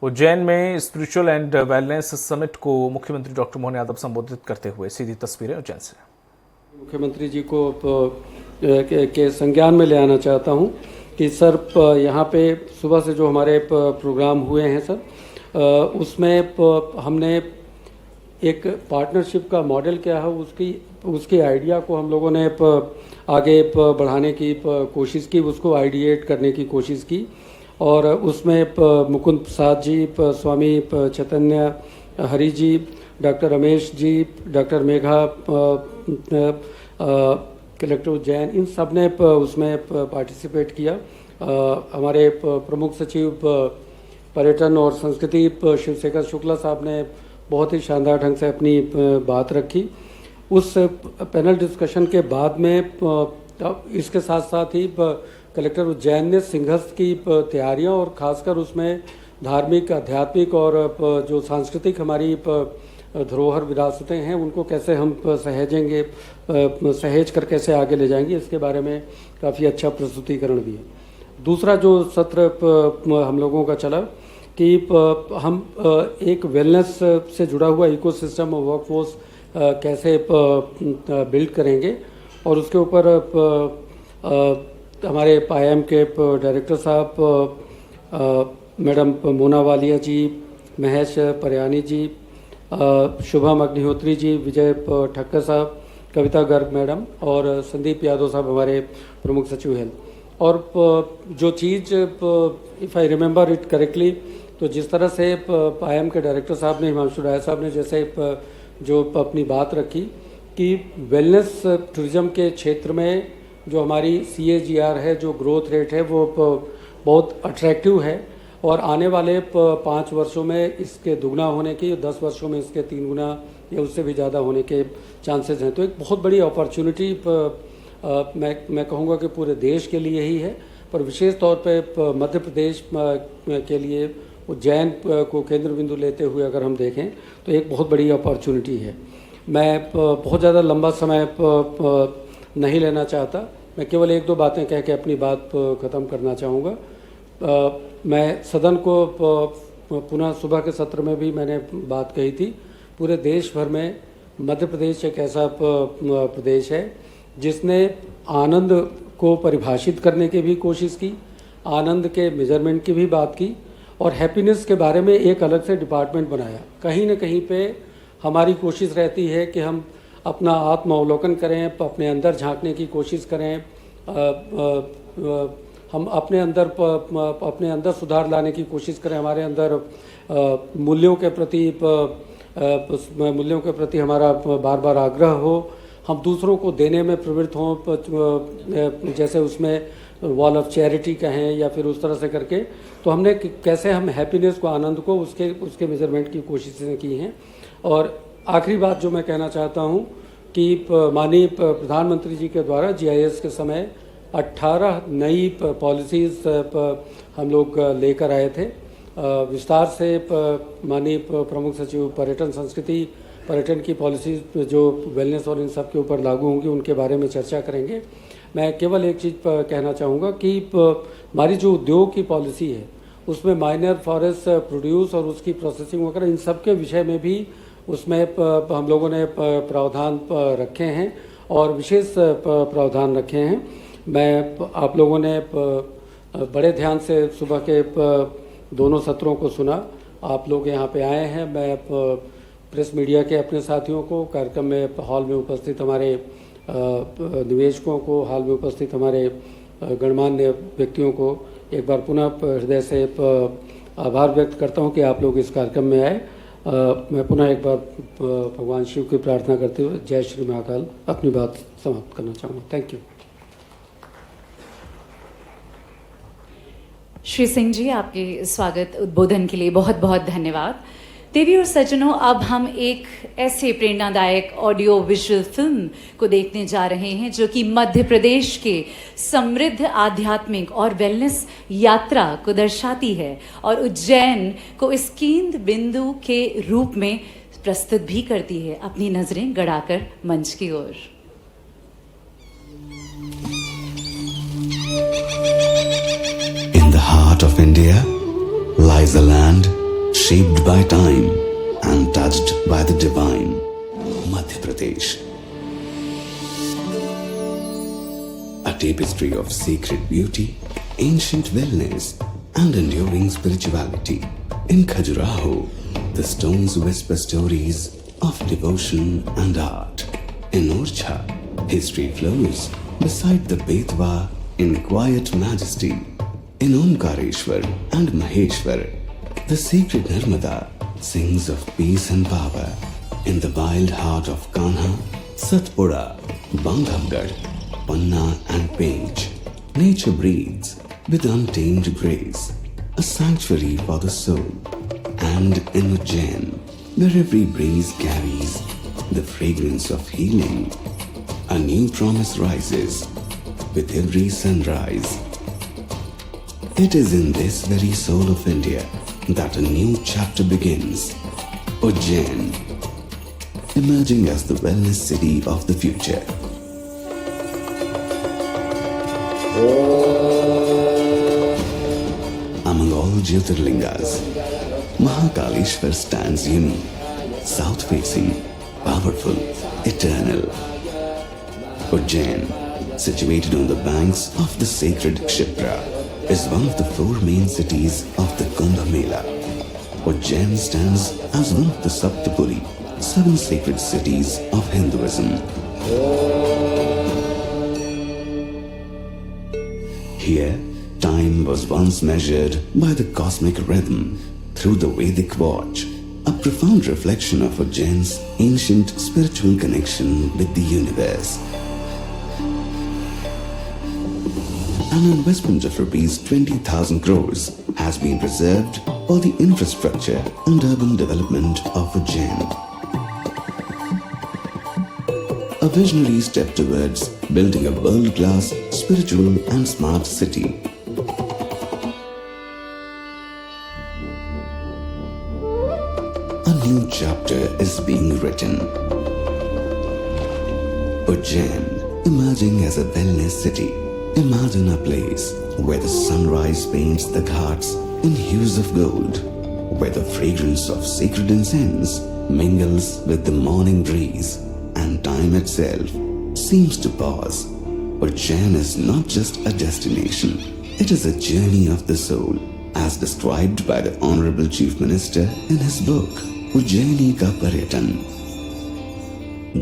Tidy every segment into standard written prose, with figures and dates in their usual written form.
उज्जैन में spiritual and wellness summit को मुख्यमंत्री डॉक्टर मोहन यादव संबोधित करते हुए। सीधी तस्वीरें उज्जैन से। मुख्यमंत्री जी को के संज्ञान में ले आना चाहता हूं कि सर यहाँ पे सुबह से जो हमारे प्रोग्राम हुए हैं सर, उसमें हमने एक पार्टनरशिप का मॉडल क्या है उसकी आइडिया को हम लोगों ने आगे बढ़ाने की कोशिश की, उसको आइडिएट करने की कोशिश की। और उसमें मुकुंद प्रसाद जी, स्वामी चैतन्य Hari ji, doctor Ramesh ji, doctor Megha, collector Ujjain, इन सब ने उसमें पार्टिसिपेट किया। हमारे प्रमुख सचिव पर्यटन और संस्कृति शिवशेखर शुक्ला साहब ने बहुत ही शानदार ढंग से अपनी बात रखी। उस पैनल डिस्कशन के बाद में इसके साथ साथ ही कलेक्टर उज्जैन ने सिंहस्थ की तैयारियां और ख़ासकर उसमें धार्मिक, आध्यात्मिक और जो सांस्कृतिक हमारी धरोहर विरासतें हैं उनको कैसे हम सहेज कर कैसे आगे ले जाएंगे, इसके बारे में काफ़ी अच्छा प्रस्तुतिकरण भी है। दूसरा जो सत्र हम लोगों का चला कि हम एक वेलनेस से जुड़ा हुआ इकोसिस्टम और वर्कफोर्स कैसे बिल्ड करेंगे, और उसके ऊपर हमारे IIM के डायरेक्टर साहब मैडम मोना वालिया जी, महेश परयानी जी, शुभम अग्निहोत्री जी, विजय ठक्कर साहब, कविता गर्ग मैडम और संदीप यादव साहब हमारे प्रमुख सचिव हैं। और जो चीज़ if I remember it correctly, तो जिस तरह से IIM के डायरेक्टर साहब ने, हिमांशु राय साहब ने जैसे जो अपनी बात रखी कि वेलनेस टूरिज़्म के क्षेत्र में जो हमारी CAGR है, जो ग्रोथ रेट है, वो बहुत अट्रैक्टिव है और आने वाले 5 वर्षों में इसके दुगना होने की, 10 वर्षों में इसके 3 गुना या उससे भी ज़्यादा होने के चांसेस हैं। तो एक बहुत बड़ी अपॉर्चुनिटी मैं कहूँगा कि पूरे देश के लिए ही है, पर विशेष तौर पे मध्य प्रदेश के लिए उज्जैन को केंद्र बिंदु लेते हुए अगर हम देखें तो एक बहुत बड़ी अपॉर्चुनिटी है। मैं बहुत ज़्यादा लंबा समय नहीं लेना चाहता, मैं केवल 1-2 बातें कह के अपनी बात ख़त्म करना चाहूँगा। मैं सदन को पुनः सुबह के सत्र में भी मैंने बात कही थी, पूरे देश भर में मध्य प्रदेश एक ऐसा प्रदेश है जिसने आनंद को परिभाषित करने की भी कोशिश की, आनंद के मेजरमेंट की भी बात की और हैप्पीनेस के बारे में एक अलग से डिपार्टमेंट बनाया। कहीं न कहीं पे हमारी कोशिश रहती है कि हम अपना आत्मावलोकन करें, अपने अंदर झांकने की कोशिश करें, हम अपने अंदर सुधार लाने की कोशिश करें, हमारे अंदर मूल्यों के प्रति हमारा बार बार आग्रह हो, हम दूसरों को देने में प्रवृत्त हों, जैसे उसमें वॉल ऑफ चैरिटी कहें या फिर उस तरह से करके। तो हमने कैसे हम हैप्पीनेस को, आनंद को, उसके मेजरमेंट की कोशिशें की हैं। और आखिरी बात जो मैं कहना चाहता हूं कि माननीय प्रधानमंत्री जी के द्वारा GIS के समय 18 नई पॉलिसीज़ हम लोग लेकर आए थे। विस्तार से माननीय प्रमुख सचिव पर्यटन संस्कृति, पर्यटन की पॉलिसीज़ जो वेलनेस और इन सब के ऊपर लागू होंगी उनके बारे में चर्चा करेंगे। मैं केवल एक चीज़ कहना चाहूँगा कि हमारी जो उद्योग की पॉलिसी है उसमें माइनर फॉरेस्ट प्रोड्यूस और उसकी प्रोसेसिंग वगैरह इन सब के विषय में भी उसमें हम लोगों ने प्रावधान रखे हैं और विशेष प्रावधान रखे हैं। मैं आप लोगों ने बड़े ध्यान से सुबह के दोनों सत्रों को सुना, आप लोग यहाँ पे आए हैं। मैं प्रेस मीडिया के अपने साथियों को, कार्यक्रम में हॉल में उपस्थित हमारे निवेशकों को, हॉल में उपस्थित हमारे गणमान्य व्यक्तियों को एक बार पुनः हृदय से आभार व्यक्त करता हूँ कि आप लोग इस कार्यक्रम में आए। मैं पुनः एक बार भगवान शिव की प्रार्थना करते हुए जय श्री महाकाल अपनी बात समाप्त करना चाहूँगा। Thank you. श्री सिंह जी, आपके स्वागत उद्बोधन के लिए बहुत बहुत धन्यवाद। देवी और सज्जनों, अब हम एक ऐसे प्रेरणादायक ऑडियो विजुअल फिल्म को देखने जा रहे हैं जो कि मध्य प्रदेश के समृद्ध आध्यात्मिक और वेलनेस यात्रा को दर्शाती है और उज्जैन को इस केंद्र बिंदु के रूप में प्रस्तुत भी करती है। अपनी नजरें गड़ाकर मंच की ओर। In the heart of India lies a land shaped by time and touched by the divine. Madhya Pradesh. A tapestry of sacred beauty, ancient wellness, and enduring spirituality. In Khajuraho, the stones whisper stories of devotion and art. In Orchha, history flows beside the Betwa in quiet majesty. In Omkareshwar and Maheshwar, the sacred Narmada sings of peace and power. In the wild heart of Kanha, Satpura, Bandhavgarh, Panna and Pench, nature breathes with untamed grace, a sanctuary for the soul. And in Ujjain, where every breeze carries the fragrance of healing, a new promise rises with every sunrise. It is in this very soul of India that a new chapter begins. Ujjain, emerging as the wellness city of the future. Among all Jyotirlingas, Mahakaleshwar stands unique, south-facing, powerful, eternal. Ujjain, situated on the banks of the sacred Kshipra, is one of the 4 main cities of the Kumbh Mela. Ujjain stands as one of the Saptapuri, 7 sacred cities of Hinduism. Here, time was once measured by the cosmic rhythm through the Vedic watch, a profound reflection of Ujjain's ancient spiritual connection with the universe. An investment of rupees 20,000 crores has been reserved for the infrastructure and urban development of Ujjain. A visionary step towards building a world-class, spiritual and smart city. A new chapter is being written. Ujjain, emerging as a wellness city. Imagine a place where the sunrise paints the ghats in hues of gold, where the fragrance of sacred incense mingles with the morning breeze, and time itself seems to pause. Ujjain is not just a destination, it is a journey of the soul, as described by the Honorable Chief Minister in his book, Ujjaini Ka Paryatan.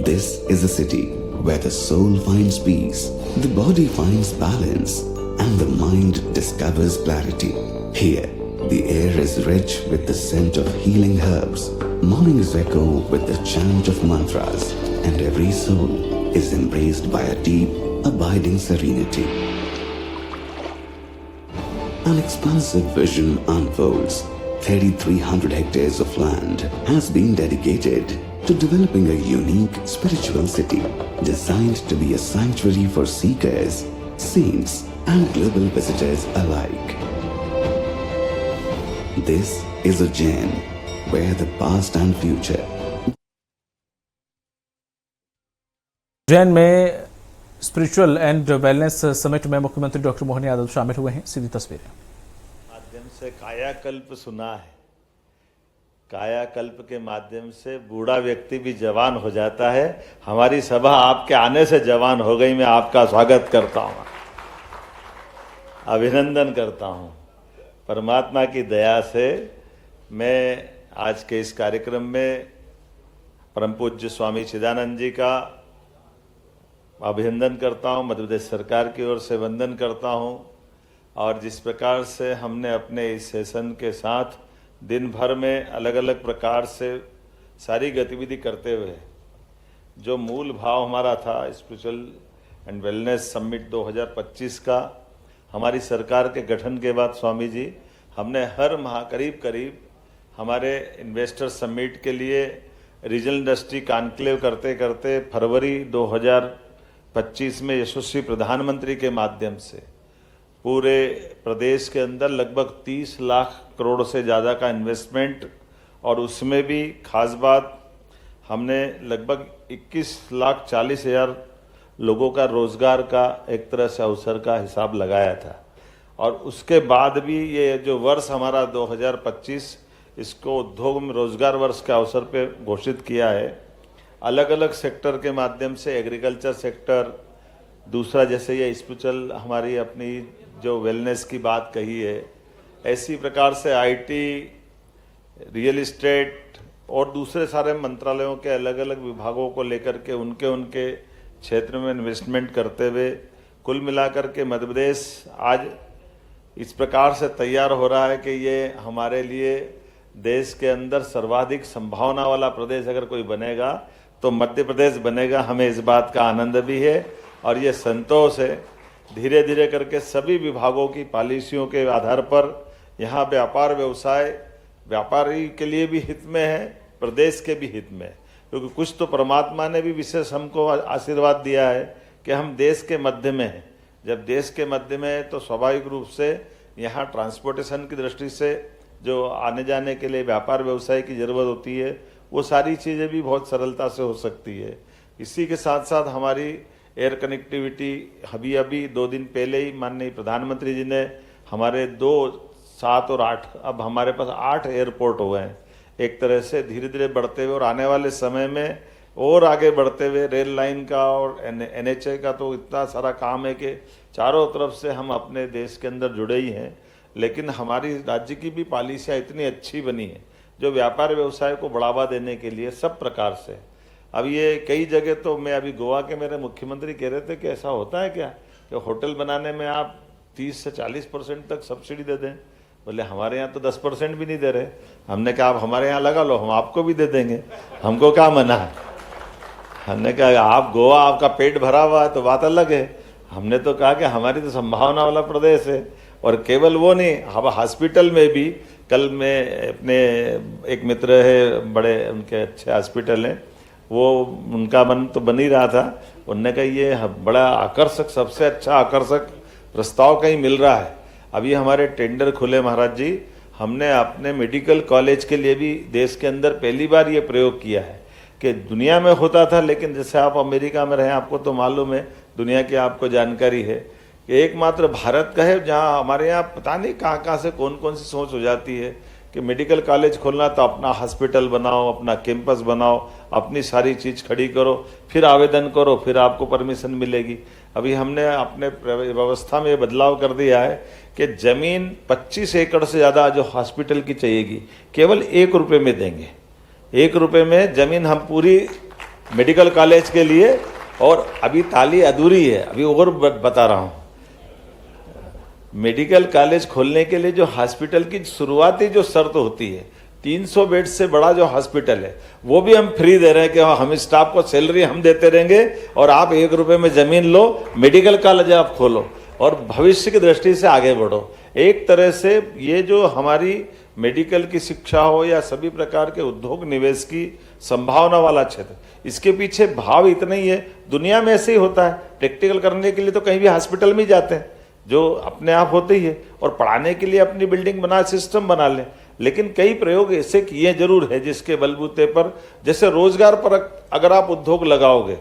This is a city where the soul finds peace, the body finds balance, and the mind discovers clarity. Here, the air is rich with the scent of healing herbs, mornings echo with the chant of mantras, and every soul is embraced by a deep, abiding serenity. An expansive vision unfolds. 3,300 hectares of land has been dedicated to developing a unique spiritual city designed to be a sanctuary for seekers, saints, and global visitors alike. This is Ujjain, where the past and future. Ujjain में spiritual and wellness summit में मुख्यमंत्री doctor Mohan Yadav शामिल हुए हैं। सीधी तस्वीरें। माध्यम से कायाकल्प सुना है। कायाकल्प के माध्यम से बूढ़ा व्यक्ति भी जवान हो जाता है। हमारी सभा आपके आने से जवान हो गई। मैं आपका स्वागत करता हूं, अभिनंदन करता हूं। परमात्मा की दया से मैं आज के इस कार्यक्रम में परम पूज्य स्वामी चिदानंद जी का अभिनंदन करता हूं, मध्य प्रदेश सरकार की ओर से वंदन करता हूं। और जिस प्रकार से हमने अपने इस सेशन के साथ दिन भर में अलग अलग प्रकार से सारी गतिविधि करते हुए जो मूल भाव हमारा था स्पिरिचुअल एंड वेलनेस समिट 2025 का, हमारी सरकार के गठन के बाद स्वामी जी हमने हर माह करीब करीब हमारे इन्वेस्टर समिट के लिए रीजनल इंडस्ट्री कॉन्क्लेव करते करते फरवरी 2025 में यशस्वी प्रधानमंत्री के माध्यम से पूरे प्रदेश के अंदर लगभग 30 लाख करोड़ से ज़्यादा का इन्वेस्टमेंट, और उसमें भी खास बात हमने लगभग 21,40,000 लोगों का रोजगार का एक तरह से अवसर का हिसाब लगाया था। और उसके बाद भी ये जो वर्ष हमारा 2025 इसको उद्योग में रोजगार वर्ष के अवसर पे घोषित किया है। अलग अलग सेक्टर के माध्यम से एग्रीकल्चर सेक्टर, दूसरा जैसे ये स्पिरिचुअल हमारी अपनी जो वेलनेस की बात कही है, ऐसी प्रकार से आईटी, रियल एस्टेट और दूसरे सारे मंत्रालयों के अलग अलग विभागों को लेकर के उनके क्षेत्र में इन्वेस्टमेंट करते हुए कुल मिलाकर के मध्य प्रदेश आज इस प्रकार से तैयार हो रहा है कि ये हमारे लिए देश के अंदर सर्वाधिक संभावना वाला प्रदेश अगर कोई बनेगा तो मध्य प्रदेश बनेगा। हमें इस बात का आनंद भी है और ये संतोष है। धीरे धीरे करके सभी विभागों की पॉलिसियों के आधार पर यहाँ व्यापार व्यवसाय व्यापारी के लिए भी हित में है, प्रदेश के भी हित में है, क्योंकि कुछ तो परमात्मा ने भी विशेष हमको आशीर्वाद दिया है कि हम देश के मध्य में हैं। जब देश के मध्य में है तो स्वाभाविक रूप से यहाँ ट्रांसपोर्टेशन की दृष्टि से जो आने जाने के लिए व्यापार व्यवसाय की जरूरत होती है, वो सारी चीज़ें भी बहुत सरलता से हो सकती है। इसी के साथ साथ हमारी एयर कनेक्टिविटी, अभी 2 दिन पहले ही माननीय प्रधानमंत्री जी ने हमारे 2, 7 और 8, अब हमारे पास 8 एयरपोर्ट हुए हैं। एक तरह से धीरे धीरे बढ़ते हुए और आने वाले समय में और आगे बढ़ते हुए रेल लाइन का और NHA का तो इतना सारा काम है कि चारों तरफ से हम अपने देश के अंदर जुड़े ही हैं। लेकिन हमारी राज्य की भी पॉलिसियाँ इतनी अच्छी बनी है जो व्यापार व्यवसाय को बढ़ावा देने के लिए सब प्रकार से। अब ये कई जगह तो मैं अभी गोवा के मेरे मुख्यमंत्री कह रहे थे कि ऐसा होता है क्या कि होटल बनाने में आप 30 से 40% तक सब्सिडी दे दें। बोले हमारे यहाँ तो 10% भी नहीं दे रहे। हमने कहा आप हमारे यहाँ लगा लो, हम आपको भी दे देंगे, हमको क्या मना है। हमने कहा आप गोवा, आपका पेट भरा हुआ है तो बात अलग है। हमने तो कहा कि हमारी तो संभावना वाला प्रदेश है। और केवल वो नहीं, हम हॉस्पिटल में भी, कल मैं अपने एक मित्र है, बड़े उनके अच्छे हॉस्पिटल हैं, वो उनका मन तो बन ही रहा था। उन्होंने कहा ये बड़ा आकर्षक, सबसे अच्छा आकर्षक प्रस्ताव कहीं मिल रहा है। अभी हमारे टेंडर खुले महाराज जी, हमने अपने मेडिकल कॉलेज के लिए भी देश के अंदर पहली बार ये प्रयोग किया है कि दुनिया में होता था, लेकिन जैसे आप अमेरिका में रहे आपको तो मालूम है, दुनिया की आपको जानकारी है कि एकमात्र भारत का है जहां हमारे यहाँ पता नहीं कहाँ से कौन कौन सी सोच हो जाती है कि मेडिकल कॉलेज खोलना तो अपना हॉस्पिटल बनाओ, अपना कैंपस बनाओ, अपनी सारी चीज़ खड़ी करो, फिर आवेदन करो, फिर आपको परमिशन मिलेगी। अभी हमने अपने व्यवस्था में बदलाव कर दिया है कि जमीन 25 एकड़ से ज़्यादा जो हॉस्पिटल की चाहिएगी केवल 1 रुपये में देंगे। 1 रुपये में जमीन हम पूरी मेडिकल कॉलेज के लिए, और अभी ताली अधूरी है, अभी और बता रहा हूँ। मेडिकल कॉलेज खोलने के लिए जो हॉस्पिटल की शुरुआती जो शर्त होती है, 300 बेड से बड़ा जो हॉस्पिटल है वो भी हम फ्री दे रहे हैं कि हम स्टाफ को सैलरी हम देते रहेंगे और आप 1 रुपये में जमीन लो, मेडिकल कॉलेज आप खोलो और भविष्य की दृष्टि से आगे बढ़ो। एक तरह से ये जो हमारी मेडिकल की शिक्षा हो या सभी प्रकार के उद्योग निवेश की संभावना वाला क्षेत्र, इसके पीछे भाव इतना ही है। दुनिया में ऐसे ही होता है, प्रैक्टिकल करने के लिए तो कहीं भी हॉस्पिटल में जाते हैं जो अपने आप होते ही है, और पढ़ाने के लिए अपनी बिल्डिंग बना, सिस्टम बना लें। लेकिन कई प्रयोग ऐसे किए जरूर है जिसके बलबूते पर, जैसे रोजगार पर अगर आप उद्योग लगाओगे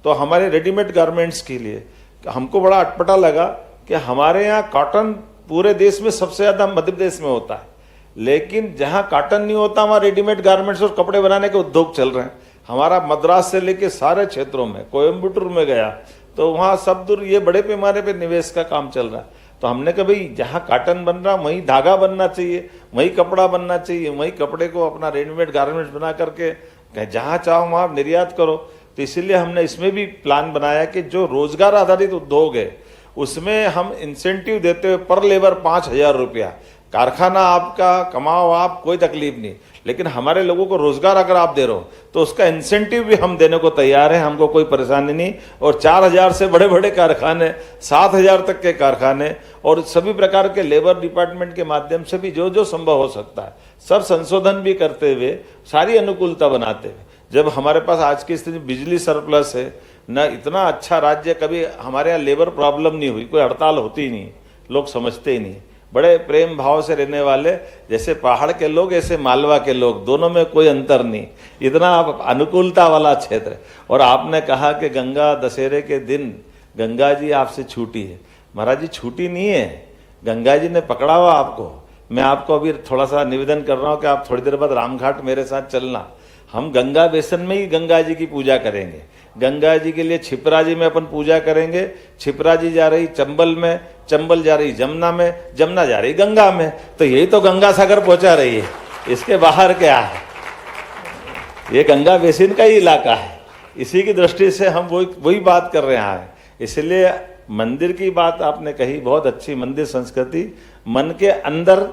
तो हमारे रेडीमेड गारमेंट्स के लिए हमको बड़ा अटपटा लगा कि हमारे यहाँ कॉटन पूरे देश में सबसे ज्यादा मध्य प्रदेश में होता है, लेकिन जहाँ कॉटन नहीं होता वहाँ रेडीमेड गारमेंट्स और कपड़े बनाने के उद्योग चल रहे हैं। हमारा मद्रास से लेके सारे क्षेत्रों में, कोयम्बटूर में गया तो वहाँ सब दूर ये बड़े पैमाने पे निवेश का काम चल रहा है। तो हमने कहा भाई जहाँ कॉटन बन रहा वहीं धागा बनना चाहिए, वहीं कपड़ा बनना चाहिए, वहीं कपड़े को अपना रेडीमेड गारमेंट्स बना करके जहाँ चाहो वहाँ निर्यात करो। तो इसीलिए हमने इसमें भी प्लान बनाया कि जो रोजगार आधारित उद्योग है उसमें हम इंसेंटिव देते हुए पर लेबर 5,000 रुपया, कारखाना आपका कमाओ आप, कोई तकलीफ नहीं, लेकिन हमारे लोगों को रोजगार अगर आप दे रहे हो तो उसका इंसेंटिव भी हम देने को तैयार हैं, हमको कोई परेशानी नहीं। और 4,000 से बड़े बड़े कारखाने, 7,000 तक के कारखाने और सभी प्रकार के लेबर डिपार्टमेंट के माध्यम से भी जो जो संभव हो सकता है सब संशोधन भी करते हुए, सारी अनुकूलता बनाते हुए। जब हमारे पास आज की स्थिति बिजली सरप्लस है न, इतना अच्छा राज्य, कभी हमारे यहाँ लेबर प्रॉब्लम नहीं हुई, कोई हड़ताल होती ही नहीं, लोग समझते ही नहीं, बड़े प्रेम भाव से रहने वाले, जैसे पहाड़ के लोग ऐसे मालवा के लोग, दोनों में कोई अंतर नहीं, इतना अनुकूलता वाला क्षेत्र। और आपने कहा कि गंगा दशहरे के दिन गंगा जी आपसे छूटी है। महाराज जी छूटी नहीं है, गंगा जी ने पकड़ा हुआ आपको, मैं आपको अभी थोड़ा सा निवेदन कर रहा हूं कि आप थोड़ी देर बाद रामघाट मेरे साथ चलना। हम गंगा बेसन में ही गंगा जी की पूजा करेंगे। गंगा जी के लिए छिपरा जी में अपन पूजा करेंगे। छिपरा जी जा रही चंबल में, चंबल जा रही जमुना में, जमुना जा रही गंगा में। तो यही तो गंगा सागर पहुंचा रही है, इसके बाहर क्या है? ये गंगा बेसिन का ही इलाका है। इसी की दृष्टि से हम वही बात कर रहे हैं। इसलिए मंदिर की बात आपने कही, बहुत अच्छी मंदिर संस्कृति। मन के अंदर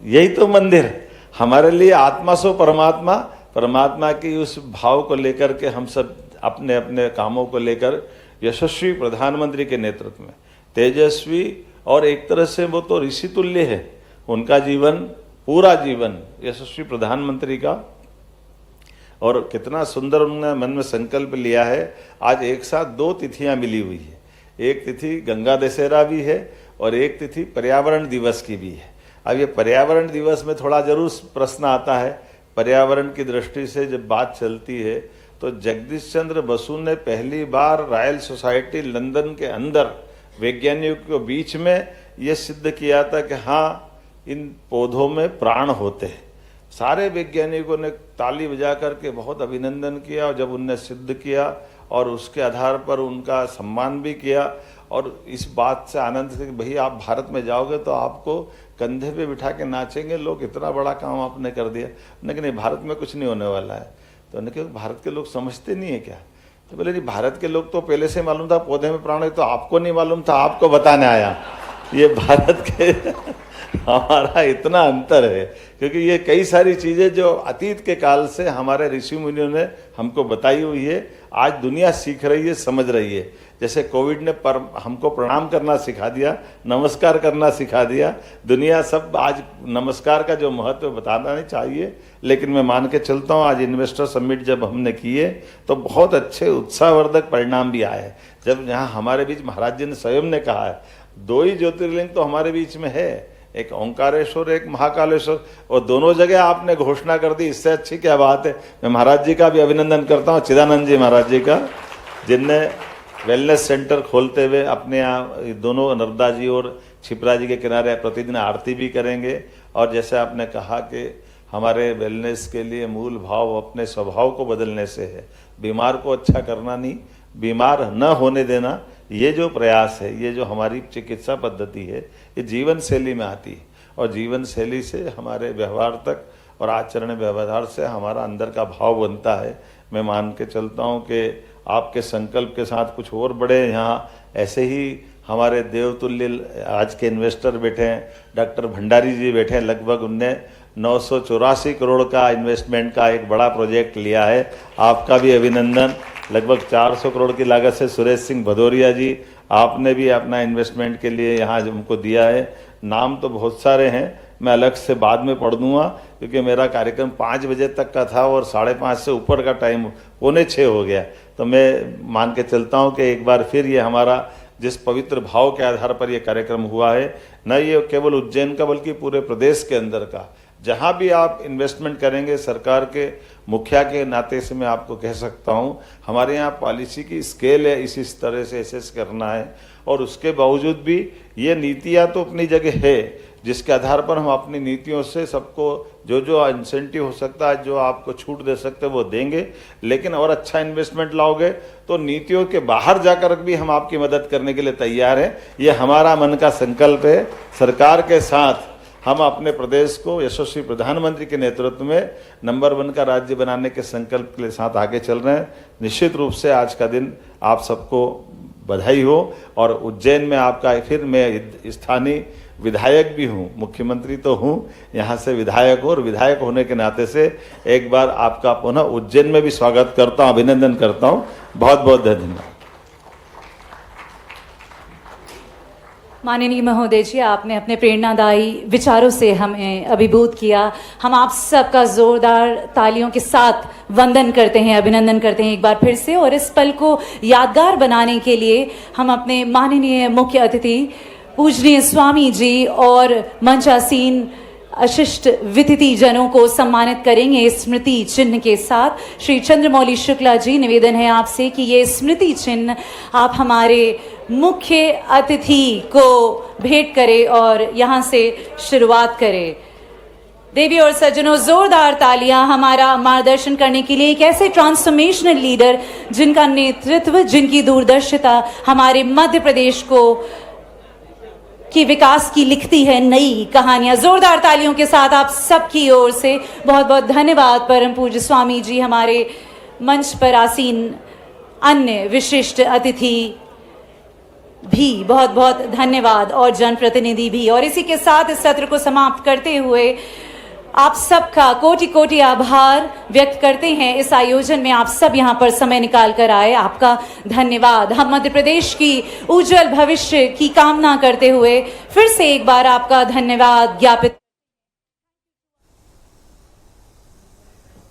यही तो मंदिर हमारे लिए, आत्मा सो परमात्मा, परमात्मा की उस भाव को लेकर के हम सब अपने अपने कामों को लेकर यशस्वी प्रधानमंत्री के नेतृत्व में, तेजस्वी और एक तरह से वो तो ऋषि तुल्य है, उनका जीवन, पूरा जीवन यशस्वी प्रधानमंत्री का। और कितना सुंदर उन्होंने मन में संकल्प लिया है। आज एक साथ 2 तिथियां मिली हुई है। एक तिथि गंगा दशहरा भी है और एक तिथि पर्यावरण दिवस की भी है। अब ये पर्यावरण दिवस में थोड़ा जरूर प्रश्न आता है। पर्यावरण की दृष्टि से जब बात चलती है तो जगदीश चंद्र बसु ने पहली बार रॉयल सोसाइटी लंदन के अंदर वैज्ञानिकों के बीच में ये सिद्ध किया था कि हाँ, इन पौधों में प्राण होते हैं। सारे वैज्ञानिकों ने ताली बजा करके बहुत अभिनंदन किया, और जब उनने सिद्ध किया और उसके आधार पर उनका सम्मान भी किया। और इस बात से आनंद से कि भाई आप भारत में जाओगे तो आपको कंधे पे बिठा के नाचेंगे लोग, इतना बड़ा काम आपने कर दिया। लेकिन नहीं, भारत में कुछ नहीं होने वाला है। तो उन्होंने कहा भारत के लोग समझते नहीं है क्या? तो बोले नहीं, भारत के लोग तो पहले से मालूम था पौधे में प्राण है, तो आपको नहीं मालूम था, आपको बताने आया। ये भारत के हमारा इतना अंतर है, क्योंकि ये कई सारी चीजें जो अतीत के काल से हमारे ऋषि मुनियों ने हमको बताई हुई है, आज दुनिया सीख रही है, समझ रही है। जैसे कोविड ने हमको प्रणाम करना सिखा दिया, नमस्कार करना सिखा दिया। दुनिया सब आज नमस्कार का जो महत्व बताना नहीं चाहिए, लेकिन मैं मान के चलता हूँ आज इन्वेस्टर समिट जब हमने किए तो बहुत अच्छे उत्साहवर्धक परिणाम भी आए। जब यहाँ हमारे बीच महाराज जी ने स्वयं ने कहा है 2 ही ज्योतिर्लिंग तो हमारे बीच में है, एक ओंकारेश्वर, एक महाकालेश्वर, और दोनों जगह आपने घोषणा कर दी। इससे अच्छी क्या बात है? मैं महाराज जी का भी अभिनंदन करता हूँ, चिदानंद जी महाराज जी का, जिनने वेलनेस सेंटर खोलते हुए अपने यहाँ दोनों नर्मदा जी और छिपरा जी के किनारे प्रतिदिन आरती भी करेंगे। और जैसे आपने कहा कि हमारे वेलनेस के लिए मूल भाव अपने स्वभाव को बदलने से है। बीमार को अच्छा करना नहीं, बीमार न होने देना, ये जो प्रयास है, ये जो हमारी चिकित्सा पद्धति है, ये जीवन शैली में आती है। और जीवन शैली से हमारे व्यवहार तक और आचरण व्यवहार से हमारा अंदर का भाव बनता है। मैं मान के चलता हूँ कि आपके संकल्प के साथ कुछ और बड़े यहाँ ऐसे ही हमारे देवतुल्य आज के इन्वेस्टर बैठे हैं, डॉक्टर भंडारी जी बैठे हैं। लगभग उनने 984 करोड़ का इन्वेस्टमेंट का एक बड़ा प्रोजेक्ट लिया है, आपका भी अभिनंदन। लगभग 400 करोड़ की लागत से सुरेश सिंह भदौरिया जी, आपने भी अपना इन्वेस्टमेंट के लिए यहाँ हमको दिया है। नाम तो बहुत सारे हैं, मैं अलग से बाद में पढ़ दूंगा, क्योंकि मेरा कार्यक्रम 5 बजे तक का था और 5:30 से ऊपर का टाइम 5:45 हो गया। तो मैं मान के चलता हूँ कि एक बार फिर ये हमारा जिस पवित्र भाव के आधार पर ये कार्यक्रम हुआ है, न ये केवल उज्जैन का बल्कि पूरे प्रदेश के अंदर का, जहाँ भी आप इन्वेस्टमेंट करेंगे, सरकार के मुखिया के नाते से मैं आपको कह सकता हूँ, हमारे यहाँ पॉलिसी की स्केल है इसी तरह से एसेस करना है। और उसके बावजूद भी ये नीतियाँ तो अपनी जगह है, जिसके आधार पर हम अपनी नीतियों से सबको जो जो इंसेंटिव हो सकता है, जो आपको छूट दे सकते हैं वो देंगे। लेकिन और अच्छा इन्वेस्टमेंट लाओगे तो नीतियों के बाहर जाकर भी हम आपकी मदद करने के लिए तैयार हैं। ये हमारा मन का संकल्प है। सरकार के साथ हम अपने प्रदेश को यशस्वी प्रधानमंत्री के नेतृत्व में नंबर 1 का राज्य बनाने के संकल्प के साथ आगे चल रहे हैं। निश्चित रूप से आज का दिन आप सबको बधाई हो। और उज्जैन में आपका फिर मैं स्थानीय विधायक भी हूँ, मुख्यमंत्री तो हूँ, यहाँ से विधायक हूँ, और विधायक होने के नाते से एक बार आपका पुनः उज्जैन में भी स्वागत करता हूँ, अभिनंदन करता हूँ। बहुत बहुत धन्यवाद। माननीय महोदय जी, आपने अपने प्रेरणादायी विचारों से हमें अभिभूत किया। हम आप सबका जोरदार तालियों के साथ वंदन करते हैं, अभिनंदन करते हैं एक बार फिर से। और इस पल को यादगार बनाने के लिए हम अपने माननीय मुख्य अतिथि पूजनीय स्वामी जी और मंचासीन अशिष्ट वितिथि जनों को सम्मानित करेंगे स्मृति चिन्ह के साथ। श्री चंद्रमौली शुक्ला जी, निवेदन है आपसे कि ये स्मृति चिन्ह आप हमारे मुख्य अतिथि को भेंट करें और यहाँ से शुरुआत करें। देवी और सज्जनों, जोरदार तालियां हमारा मार्गदर्शन करने के लिए एक ऐसे ट्रांसफॉर्मेशनल लीडर जिनका नेतृत्व, जिनकी दूरदर्शिता हमारे मध्य प्रदेश को की विकास की लिखती है नई कहानियां। जोरदार तालियों के साथ आप सबकी ओर से बहुत बहुत धन्यवाद। परम पूज्य स्वामी जी, हमारे मंच पर आसीन अन्य विशिष्ट अतिथि भी बहुत बहुत धन्यवाद और जनप्रतिनिधि भी। और इसी के साथ इस सत्र को समाप्त करते हुए आप सबका कोटि कोटि आभार व्यक्त करते हैं। इस आयोजन में आप सब यहाँ पर समय निकाल कर आए, आपका धन्यवाद। हम मध्य प्रदेश की उज्जवल भविष्य की कामना करते हुए फिर से एक बार आपका धन्यवाद ज्ञापित